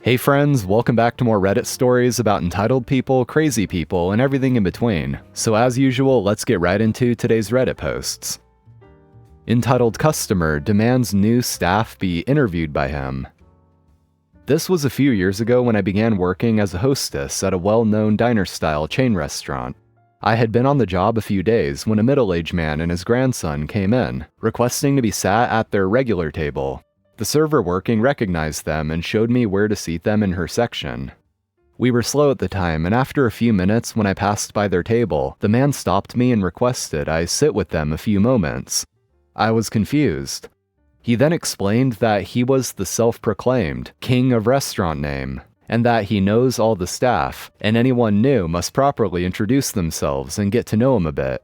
Hey friends, welcome back to more Reddit stories about entitled people, crazy people, and everything in between. So as usual, let's get right into today's Reddit posts. Entitled customer demands new staff be interviewed by him. This was a few years ago when I began working as a hostess at a well-known diner-style chain restaurant. I had been on the job a few days when a middle-aged man and his grandson came in, requesting to be sat at their regular table. The server working recognized them and showed me where to seat them in her section. We were slow at the time, and after a few minutes when I passed by their table, the man stopped me and requested I sit with them a few moments. I was confused. He then explained that he was the self-proclaimed king of restaurant name, and that he knows all the staff, and anyone new must properly introduce themselves and get to know him a bit.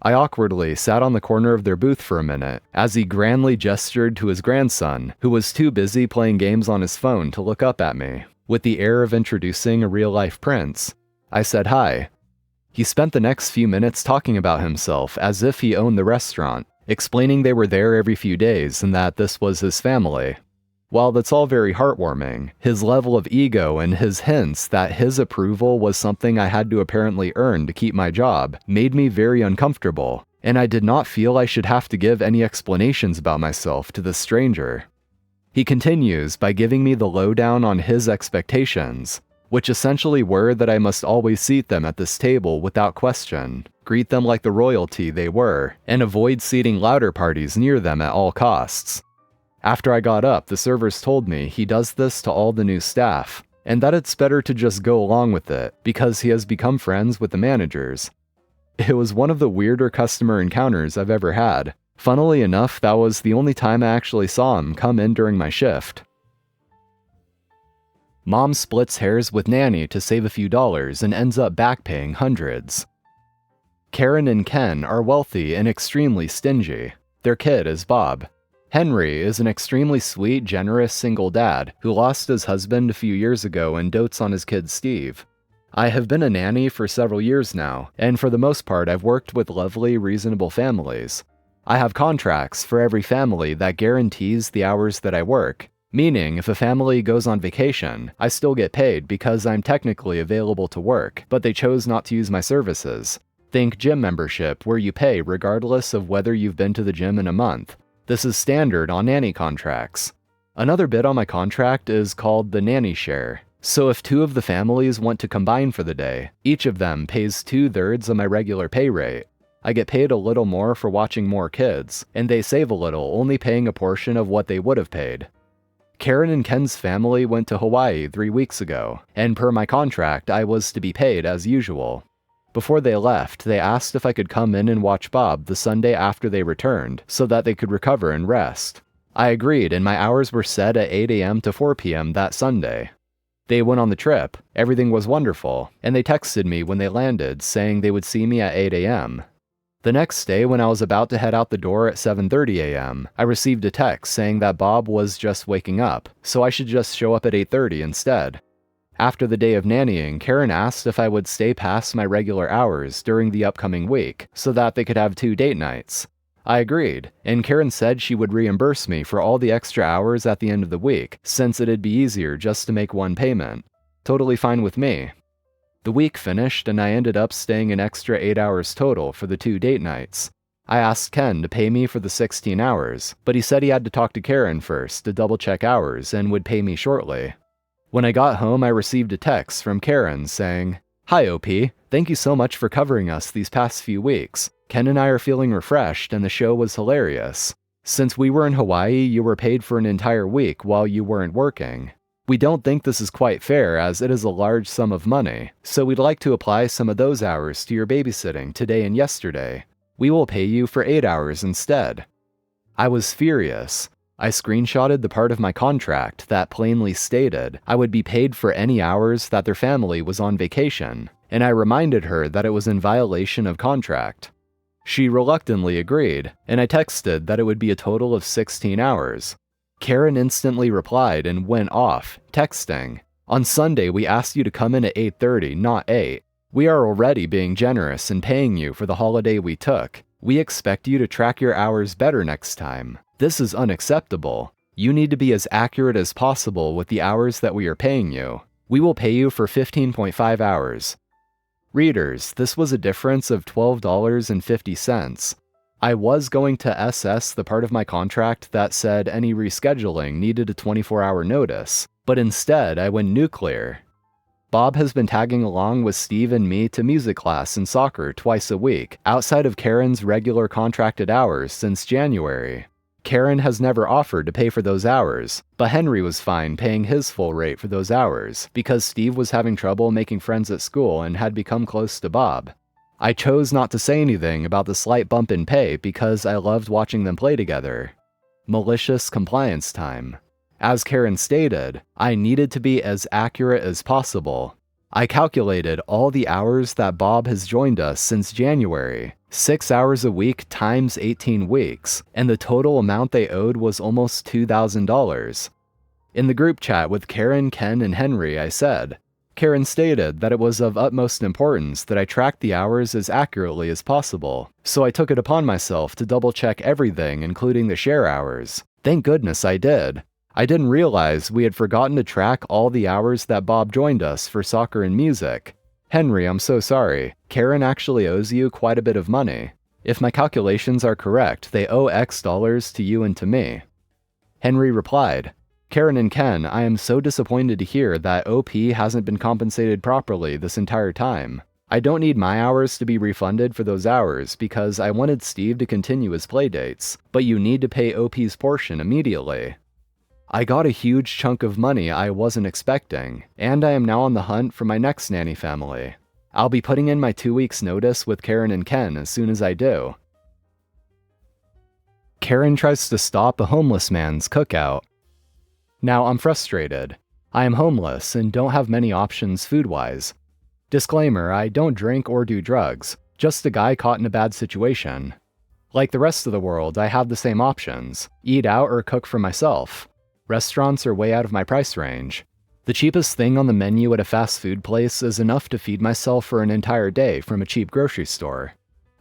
I awkwardly sat on the corner of their booth for a minute, as he grandly gestured to his grandson, who was too busy playing games on his phone to look up at me, with the air of introducing a real-life prince. I said hi. He spent the next few minutes talking about himself as if he owned the restaurant, explaining they were there every few days and that this was his family. While that's all very heartwarming, his level of ego and his hints that his approval was something I had to apparently earn to keep my job made me very uncomfortable, and I did not feel I should have to give any explanations about myself to this stranger. He continues by giving me the lowdown on his expectations, which essentially were that I must always seat them at this table without question, greet them like the royalty they were, and avoid seating louder parties near them at all costs. After I got up, the servers told me he does this to all the new staff, and that it's better to just go along with it, because he has become friends with the managers. It was one of the weirder customer encounters I've ever had. Funnily enough, that was the only time I actually saw him come in during my shift. Mom splits hairs with nanny to save a few dollars and ends up backpaying hundreds. Karen and Ken are wealthy and extremely stingy. Their kid is Bob. Henry is an extremely sweet, generous single dad who lost his husband a few years ago and dotes on his kid Steve. I have been a nanny for several years now, and for the most part I've worked with lovely, reasonable families. I have contracts for every family that guarantees the hours that I work, meaning if a family goes on vacation, I still get paid because I'm technically available to work, but they chose not to use my services. Think gym membership, where you pay regardless of whether you've been to the gym in a month. This is standard on nanny contracts. Another bit on my contract is called the nanny share. So if two of the families want to combine for the day, each of them pays 2/3 of my regular pay rate. I get paid a little more for watching more kids, and they save a little, only paying a portion of what they would have paid. Karen and Ken's family went to Hawaii 3 weeks ago, and per my contract, I was to be paid as usual. Before they left, they asked if I could come in and watch Bob the Sunday after they returned, so that they could recover and rest. I agreed, and my hours were set at 8 a.m. to 4 p.m. that Sunday. They went on the trip, everything was wonderful, and they texted me when they landed, saying they would see me at 8 a.m. The next day, when I was about to head out the door at 7:30 a.m., I received a text saying that Bob was just waking up, so I should just show up at 8:30 instead. After the day of nannying, Karen asked if I would stay past my regular hours during the upcoming week, so that they could have 2 date nights. I agreed, and Karen said she would reimburse me for all the extra hours at the end of the week, since it'd be easier just to make one payment. Totally fine with me. The week finished, and I ended up staying an extra 8 hours total for the 2 date nights. I asked Ken to pay me for the 16 hours, but he said he had to talk to Karen first to double-check hours and would pay me shortly. When I got home, I received a text from Karen saying, "Hi OP, thank you so much for covering us these past few weeks. Ken and I are feeling refreshed and the show was hilarious. Since we were in Hawaii, you were paid for an entire week while you weren't working. We don't think this is quite fair as it is a large sum of money, so we'd like to apply some of those hours to your babysitting today and yesterday. We will pay you for 8 hours instead." I was furious. I screenshotted the part of my contract that plainly stated I would be paid for any hours that their family was on vacation, and I reminded her that it was in violation of contract. She reluctantly agreed, and I texted that it would be a total of 16 hours. Karen instantly replied and went off, texting, "On Sunday we asked you to come in at 8:30, not 8. We are already being generous and paying you for the holiday we took. We expect you to track your hours better next time. This is unacceptable. You need to be as accurate as possible with the hours that we are paying you. We will pay you for 15.5 hours. Readers, this was a difference of $12.50. I was going to SS the part of my contract that said any rescheduling needed a 24-hour notice, but instead I went nuclear. Bob has been tagging along with Steve and me to music class and soccer twice a week, outside of Karen's regular contracted hours since January. Karen has never offered to pay for those hours, but Henry was fine paying his full rate for those hours because Steve was having trouble making friends at school and had become close to Bob. I chose not to say anything about the slight bump in pay because I loved watching them play together. Malicious compliance time. As Karen stated, I needed to be as accurate as possible. I calculated all the hours that Bob has joined us since January, 6 hours a week times 18 weeks, and the total amount they owed was almost $2,000. In the group chat with Karen, Ken, and Henry, I said, Karen stated that it was of utmost importance that I track the hours as accurately as possible, so I took it upon myself to double-check everything, including the share hours. Thank goodness I did. I didn't realize we had forgotten to track all the hours that Bob joined us for soccer and music. Henry, I'm so sorry. Karen actually owes you quite a bit of money. If my calculations are correct, they owe X dollars to you and to me. Henry replied, Karen and Ken, I am so disappointed to hear that OP hasn't been compensated properly this entire time. I don't need my hours to be refunded for those hours because I wanted Steve to continue his playdates, but you need to pay OP's portion immediately. I got a huge chunk of money I wasn't expecting, and I am now on the hunt for my next nanny family. I'll be putting in my 2 weeks notice with Karen and Ken as soon as I do. Karen tries to stop a homeless man's cookout. Now I'm frustrated. I am homeless and don't have many options food-wise. Disclaimer, I don't drink or do drugs, just a guy caught in a bad situation. Like the rest of the world, I have the same options, eat out or cook for myself. Restaurants are way out of my price range. The cheapest thing on the menu at a fast food place is enough to feed myself for an entire day from a cheap grocery store.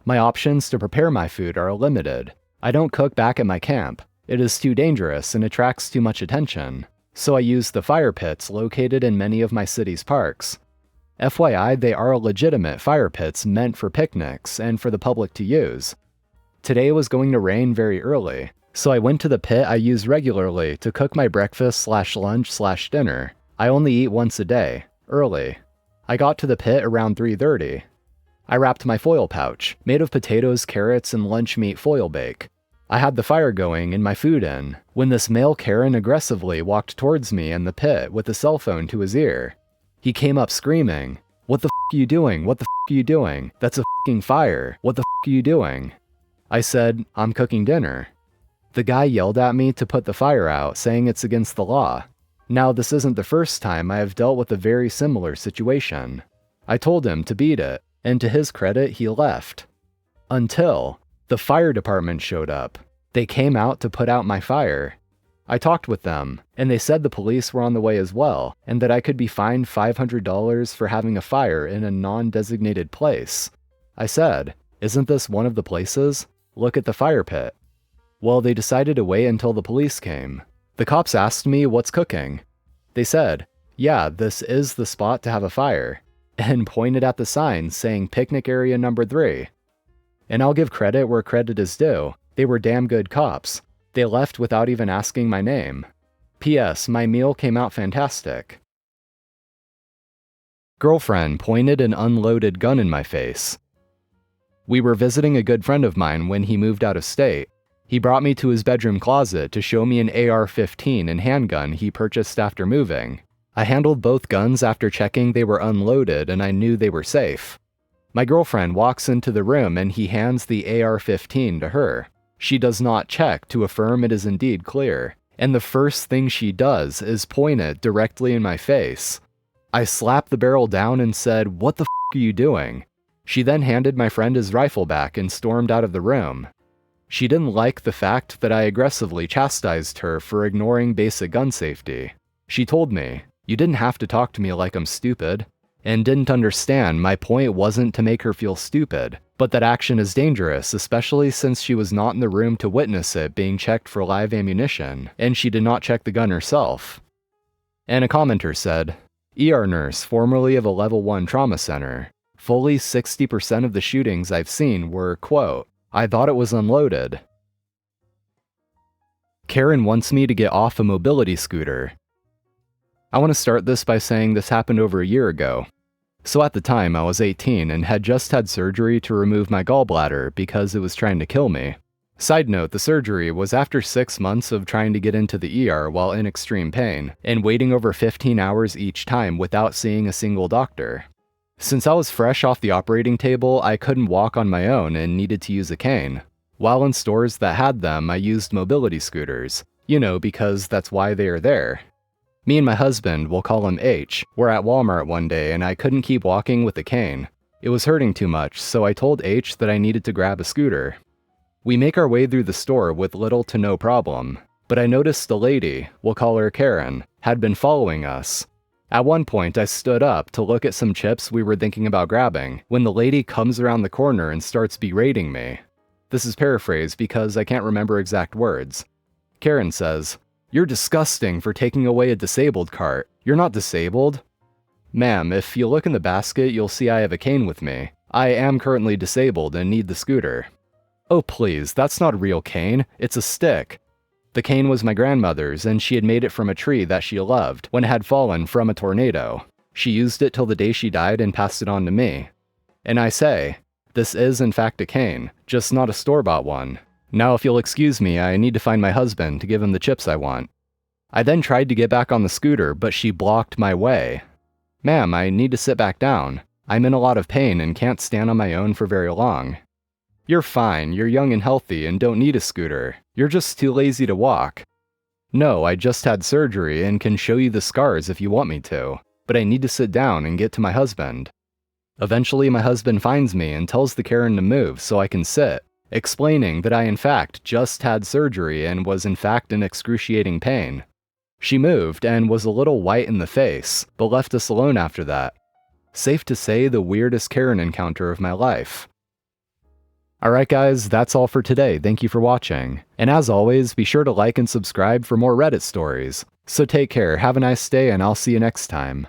My options to prepare my food are limited. I don't cook back at my camp. It is too dangerous and attracts too much attention, so I use the fire pits located in many of my city's parks. FYI, they are legitimate fire pits meant for picnics and for the public to use. Today was going to rain very early, so I went to the pit I use regularly to cook my breakfast/lunch/dinner. I only eat once a day, early. I got to the pit around 3:30. I wrapped my foil pouch, made of potatoes, carrots, and lunch meat foil bake. I had the fire going and my food in, when this male Karen aggressively walked towards me in the pit with a cell phone to his ear. He came up screaming, "What the f*** are you doing? What the f*** are you doing? That's a f***ing fire. What the f*** are you doing?" I said, "I'm cooking dinner." The guy yelled at me to put the fire out, saying it's against the law. Now, this isn't the first time I have dealt with a very similar situation. I told him to beat it, and to his credit, he left. Until the fire department showed up. They came out to put out my fire. I talked with them, and they said the police were on the way as well, and that I could be fined $500 for having a fire in a non-designated place. I said, "Isn't this one of the places? Look at the fire pit." Well, they decided to wait until the police came. The cops asked me what's cooking. They said, "Yeah, this is the spot to have a fire," and pointed at the sign saying picnic area number 3. And I'll give credit where credit is due. They were damn good cops. They left without even asking my name. P.S. My meal came out fantastic. Girlfriend pointed an unloaded gun in my face. We were visiting a good friend of mine when he moved out of state. He brought me to his bedroom closet to show me an AR-15 and handgun he purchased after moving. I handled both guns after checking they were unloaded and I knew they were safe. My girlfriend walks into the room and he hands the AR-15 to her. She does not check to affirm it is indeed clear, and the first thing she does is point it directly in my face. I slapped the barrel down and said, "What the f*** are you doing?" She then handed my friend his rifle back and stormed out of the room. She didn't like the fact that I aggressively chastised her for ignoring basic gun safety. She told me, "You didn't have to talk to me like I'm stupid." and didn't understand my point wasn't to make her feel stupid, but that action is dangerous, especially since she was not in the room to witness it being checked for live ammunition, and she did not check the gun herself. And a commenter said, ER nurse formerly of a level 1 trauma center. Fully 60% of the shootings I've seen were, quote, I thought it was unloaded. Karen wants me to get off a mobility scooter. I want to start this by saying this happened over a year ago. So at the time I was 18 and had just had surgery to remove my gallbladder because it was trying to kill me. Side note, the surgery was after 6 months of trying to get into the ER while in extreme pain, and waiting over 15 hours each time without seeing a single doctor. Since I was fresh off the operating table, I couldn't walk on my own and needed to use a cane. While in stores that had them, I used mobility scooters. Because that's why they are there. Me and my husband, we'll call him H, were at Walmart one day and I couldn't keep walking with a cane. It was hurting too much, so I told H that I needed to grab a scooter. We make our way through the store with little to no problem, but I noticed the lady, we'll call her Karen, had been following us. At one point, I stood up to look at some chips we were thinking about grabbing, when the lady comes around the corner and starts berating me. This is paraphrased because I can't remember exact words. Karen says, "You're disgusting for taking away a disabled cart. You're not disabled." Ma'am, if you look in the basket, you'll see I have a cane with me. I am currently disabled and need the scooter. Oh please, that's not a real cane, it's a stick. The cane was my grandmother's and she had made it from a tree that she loved when it had fallen from a tornado. She used it till the day she died and passed it on to me. And I say, this is in fact a cane, just not a store-bought one. Now if you'll excuse me, I need to find my husband to give him the chips I want. I then tried to get back on the scooter, but she blocked my way. Ma'am, I need to sit back down. I'm in a lot of pain and can't stand on my own for very long. You're fine, you're young and healthy and don't need a scooter. You're just too lazy to walk. No, I just had surgery and can show you the scars if you want me to, but I need to sit down and get to my husband. Eventually my husband finds me and tells the Karen to move so I can sit, explaining that I in fact just had surgery and was in fact in excruciating pain. She moved and was a little white in the face, but left us alone after that. Safe to say, the weirdest Karen encounter of my life. Alright guys, that's all for today, thank you for watching. And as always, be sure to like and subscribe for more Reddit stories. So take care, have a nice day, and I'll see you next time.